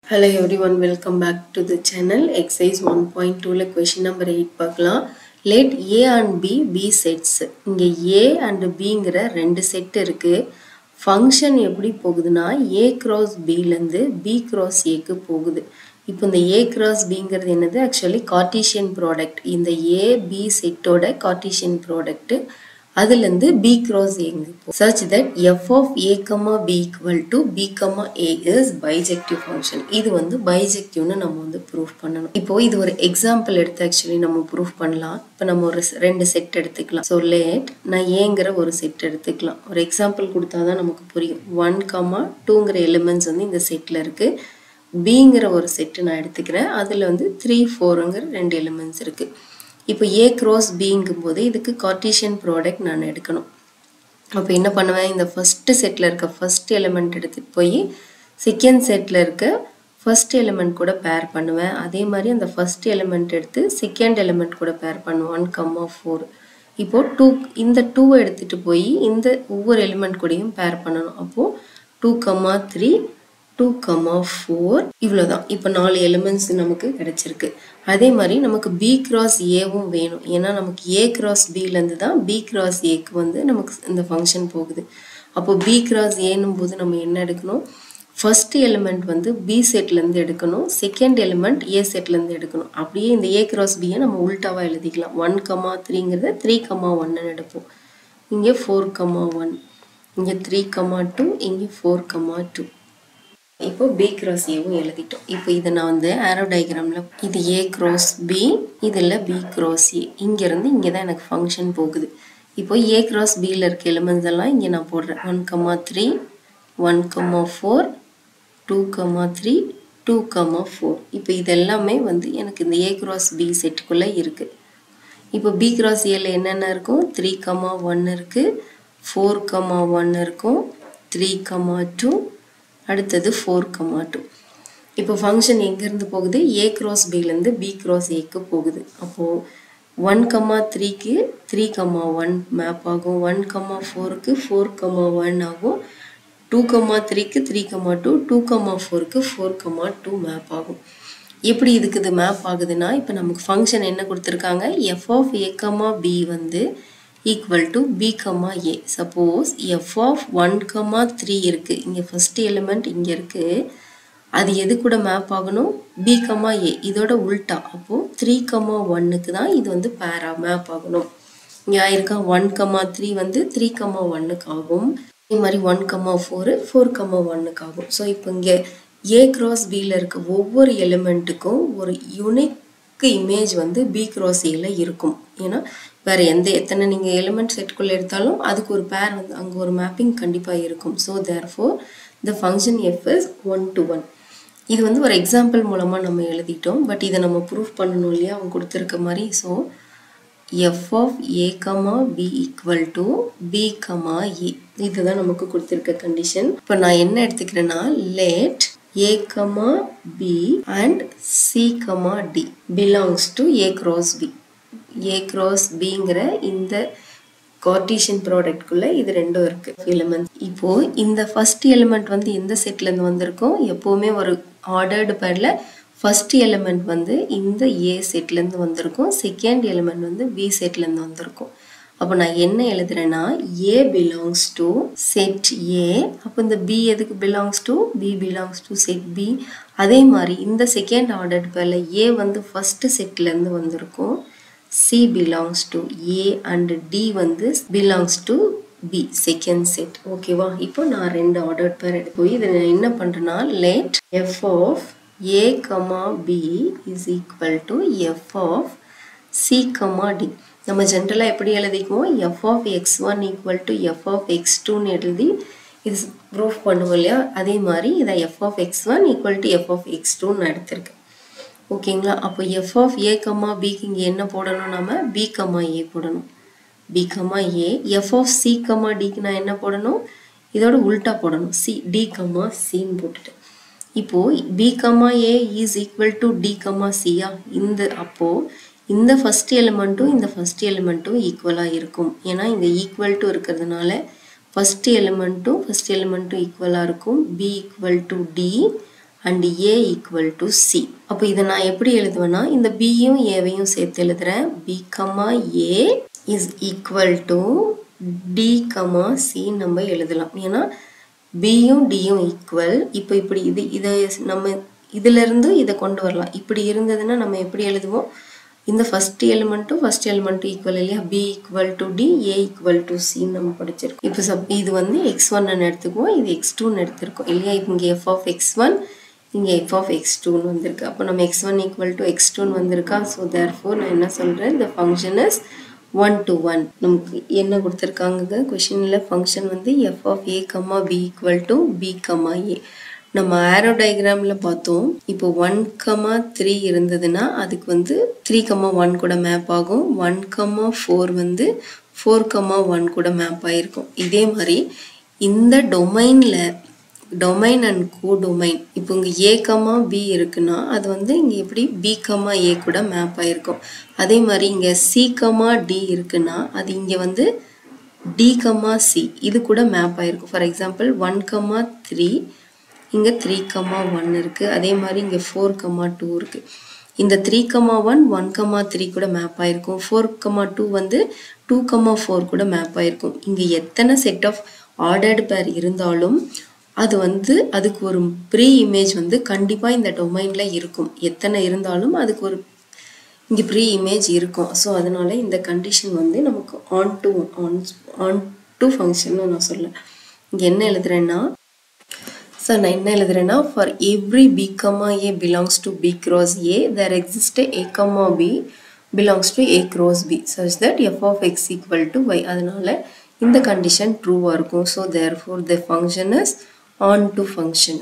Hello everyone, welcome back to the channel. Exercise 1.2 ல question number 8 பார்க்கலாம். Let A and B sets. இங்க A and Bங்கிற ரெண்டு set இருக்கு. Function எப்படி போகுதுன்னா A cross B லந்து B cross Aக்கு போகுது. இப்போ இந்த A cross Bங்கிறது என்னது? Actually Cartesian product. இந்த A, B செட்டோட Cartesian product. அதிலிருந்து B cross A such that f of A, B equal to B, A is bijective function. இது வந்து bijectiveனு நம்ம வந்து proof பண்ணணும். இப்போ இது ஒரு example எடுத்து actually நம்ம proof பண்ணலாம். இப்போ நம்ம ஒரு ரெண்டு செட் எடுத்துக்கலாம். So let நான் Aங்கிற ஒரு செட் எடுத்துக்கலாம். ஒரு example கொடுத்தாதான் நமக்கு புரியும். 1, 2ங்கிற elements வந்து இந்த செட்ல இருக்கு. Bங்கிற ஒரு செட் நான் எடுத்துக்கிறேன். அதுல வந்து 3, 4ங்கிற ரெண்டு elements இருக்கு. இப்போ A cross Bங்கும் போது இதுக்கு Cartesian product நான் எடுக்கணும். அப்போ என்ன பண்ணுவேன்? இந்த first setல இருக்க first element எடுத்துட்டு போய் second setல இருக்க first element கூட pair பண்ணுவேன். அதே மாதிரி அந்த first element எடுத்து second element கூட pair பண்ணுவேன். 1, 4. இப்போ இந்த 2 எடுத்துட்டு போய் இந்த ஒவ்வொரு element கூடயும் pair பண்ணணும். அப்போ 2, 3, 2, 4 இவ்வளவுதான். இப்போ 4 elements நமக்கு கிடைச்சிருக்கு. அதே மாதிரி நமக்கு B cross Aவும் வேணும். ஏன்னா நமக்கு A cross B லந்து தான் B cross Aக்கு வந்து நமக்கு இந்த ஃபங்க்ஷன் போகுது. அப்போ B cross Aனும் போது நம்ம என்ன எடுக்கணும்? First element வந்து B செட்ல இருந்து எடுக்கணும். Second element A செட்ல இருந்து எடுக்கணும். அப்படியே இந்த A cross B நம்ம உல்டாவா எழுதிக்கலாம். 1, 3ங்கிறத 3, 1 எடுப்போம். இங்க 4, 1. இங்க 3, 2. இங்க 4, 2. இப்போ B cross Aவும் எழுதிட்டோம். இப்போ இதை நான் வந்து arrow diagramல இது A cross B, இதில் B cross A. இங்கிருந்து இங்கே தான் எனக்கு ஃபங்க்ஷன் போகுது. இப்போ A cross Bல இருக்க எலிமெண்ட்ஸ் எல்லாம் இங்கே நான் போடுறேன். 1, 3, 1, 4, 2, 3, 2, 4. இப்போ இது எல்லாமே வந்து எனக்கு இந்த A cross B செட்டுக்குள்ளே இருக்கு. இப்போ B cross Aல என்னென்ன இருக்கும்? 3, 1 இருக்கு, 4, 1 இருக்கும், 3, 2, அடுத்தது 4, 2. இப்போ ஃபங்க்ஷன் எங்கிருந்து போகுது? A cross B லந்து B cross Aக்கு போகுது. அப்போ 1, 3க்கு 3, 1 மேப் ஆகும். 1, 4க்கு 4, 1 ஆகும். 2, 3க்கு 3, 2, 2, 4க்கு 4, 2 மேப் ஆகும். எப்படி இதுக்கு இது மேப் ஆகுதுன்னா இப்போ நமக்கு ஃபங்க்ஷன் என்ன கொடுத்துருக்காங்க? f of A, B வந்து equal to B, A. Suppose f of 1, 3 இருக்கு. இங்க first element இங்க இருக்கு. அது எது கூட மேப் ஆகணும்? B, A. இதோட உல்டா. அப்போ 3, 1க்கு தான் இது வந்து பேரா மேப் ஆகணும். இங்க ஆயிருக்கா 1, 3 வந்து 3, 1க்கு ஆகும். இதே மாதிரி 1, 4, 4, 1க்கு ஆகும். ஸோ இப்போ இங்க A cross Bல இருக்க ஒவ்வொரு எலிமெண்ட்டுக்கும் ஒரு யூனிக் இமேஜ் வந்து B cross Aல இருக்கும். ஏன்னா வேற எத்தனை நீங்க எலிமெண்ட் செட்குள்ள எடுத்தாலும் அதுக்கு ஒரு பேர் வந்து அங்க ஒரு மேப்பிங் கண்டிப்பா இருக்கும். So therefore the function f is 1 to 1. இது வந்து ஒரு எக்ஸாம்பிள் மூலமா நம்ம எழுதிட்டோம். பட் இதை நம்ம ப்ரூஃப் பண்ணணும் இல்லையா அவங்க கொடுத்திருக்க மாதிரி. So f of A, B equal to B, A. இதுதான் நமக்கு கொடுத்திருக்க கண்டிஷன். இப்போ நான் என்ன எடுத்துக்கிறேன்னா let A, B and C, D belongs to A cross B. A cross Bங்கிற இந்த Cartesian product குள்ள இது ரெண்டும் இருக்கு எலிமெண்ட். இப்போ இந்த first element வந்து எந்த செட்ல இருந்து வந்திருக்கும்? எப்பவுமே ஒரு ordered pairல first element வந்து இந்த A செட்ல இருந்து வந்திருக்கும். second element வந்து B செட்ல இருந்து வந்திருக்கும். அப்போ நான் என்ன எழுதுறேன்னா A belongs to set A. அப்போ இந்த B எதுக்கு belongs to? B belongs to set B. அதே மாதிரி இந்த second ordered pairல A வந்து first செட்ல இருந்து வந்திருக்கும். C belongs to A and D வந்து belongs to B second set. ஓகேவா? இப்போ நான் ரெண்டு ordered pair எடுத்து இதை என்ன பண்றேன்னா let f of A, B is equal to f of C, D. நம்ம ஜெனரலா எப்படி எழுதிக்குவோம்? f of x1 equal to f of x2 ன்னு எழுதி இது ப்ரூஃப் பண்ணுவோம் இல்லையா? அதே மாதிரி இதை f of x1 equal to f of x2 ன்னு எடுத்திருக்கேன். ஓகேங்களா? அப்போ f of A, Bக்கு இங்க என்ன போடணும்? நாம B, A போடணும். B, A. f of C, Dக்கு நான் என்ன போடணும்? இதோட உல்டா போடணும். D, C ன்னு போட்டுட்டேன். இப்போ B, A is equal to D, C யா? அப்போ இந்த first elementம் இந்த first elementம் ஈக்குவலா இருக்கும். ஏன்னா இந்த equal to இருக்கிறதுனால first elementம் ஈக்குவலா இருக்கும். B equal to D and a equal to c. அப்போ இதை நான் எப்படி எழுதுவேன்னா இந்த bயும் aவையும் சேர்த்து எழுதுறேன். b, a is equal to d, c நம்ம எழுதலாம். ஏன்னா bயும் dயும் equal. இப்போ இப்படி இதை நம்ம இதிலிருந்து இதை கொண்டு வரலாம். இப்படி இருந்ததுன்னா நம்ம எப்படி எழுதுவோம்? இந்த first element equal இல்லையா? b equal to d, a equal to c நம்ம படிச்சிருக்கோம். இப்போ இது வந்து x1 ன்னு எடுத்துக்குவோம், இது x2 ன்னு எடுத்துருக்கோம் இல்லையா? இப்போ இங்கே f of x1, இங்கே f of x2 ன்னு வந்திருக்கு. அப்போ நம்ம x1 equal to x2 ன்னு வந்திருக்கா? ஸோ therefore நான் என்ன சொல்கிறேன்? the function is 1 to 1. நமக்கு என்ன கொடுத்துருக்காங்க கொஷினில்? ஃபங்க்ஷன் வந்து f of a, b equal to b, a. நம்ம ஆரோ டயக்ராமில் பார்த்தோம். இப்போ 1, 3 இருந்ததுன்னா அதுக்கு வந்து 3, 1 கூட மேப் ஆகும். 1, 4 வந்து 4, 1 கூட மேப் ஆகிருக்கும். இதே மாதிரி இந்த டொமைனில் டொமைன் அண்ட் கோடொமைன் இப்போ இங்கே a, b இருக்குன்னா அது வந்து இங்கே எப்படி b, a கூட மேப் ஆகிருக்கும். அதே மாதிரி இங்கே c, d இருக்குன்னா அது இங்கே வந்து d, c இது கூட மேப் ஆகிருக்கும். ஃபார் எக்ஸாம்பிள் 1, 3 இங்கே 3, 1 இருக்குது. அதே மாதிரி இங்கே 4, 2 இருக்குது. இந்த 3, 1, 1, 3 கூட மேப் ஆகிருக்கும். 4, 2 வந்து 2, 4 கூட மேப் ஆகிருக்கும். இங்கே எத்தனை செட் ஆஃப் ஆர்டர்டு பேர் இருந்தாலும் அது வந்து அதுக்கு ஒரு ப்ரீ இமேஜ் வந்து கண்டிப்பாக இந்த டொமைனில் இருக்கும். எத்தனை இருந்தாலும் அதுக்கு ஒரு இங்கே ப்ரீ இமேஜ் இருக்கும். ஸோ அதனால இந்த கண்டிஷன் வந்து நமக்கு ஆன் டு ஃபங்க்ஷன் நான் சொல்ல. இங்கே என்ன எழுதுறேன்னா நான் என்ன எழுதுறேன்னா for every b, a belongs to b cross a there exists a, b belongs to a cross b such that f of x equal to y. அதனால இந்த கண்டிஷன் ட்ரூவாக இருக்கும். So therefore the function is on to function.